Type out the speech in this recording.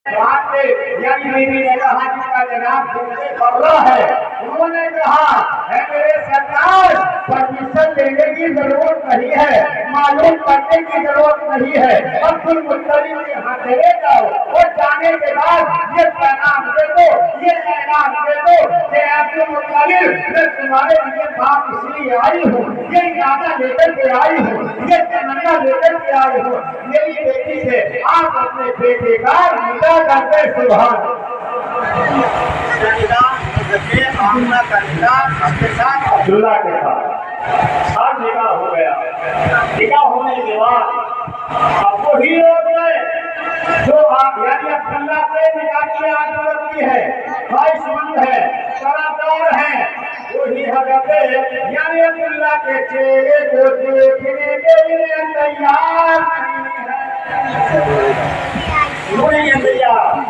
वहाँ पे यानी बीवी ने कहा कि का जनाब घूमने पड़ है। उन्होंने कहा है मेरे सरकार परमिशन लेने की जरूरत नहीं है, मालूम करने की जरूरत नहीं है, अब्दुल मुत्तलिब के यहाँ चले जाओ और जाने के बाद ये पैगाम दे दो, ये ऐलान दे दो कि अब्दुल मुत्तलिब मैं तुम्हारे लिए बात इसलिए आई हूँ, ये इरादा लेकर के आई हूँ, ये तमन्ना लेकर के आई हूँ, मेरी बेटी से आप अपने बेटे का निकाह करते सुभान अब्दुल्ला के साथ और निकाह हो गया। निकाह होने के बाद अब वही लोग जो आप यानी अब्दुल्ला से निकाह की आदत है, ख्वाहिशमंद है, सरादार है, वही हजरत यानी अब्दुल्ला के चेहरे को देखने के लिए तैयार नहीं है।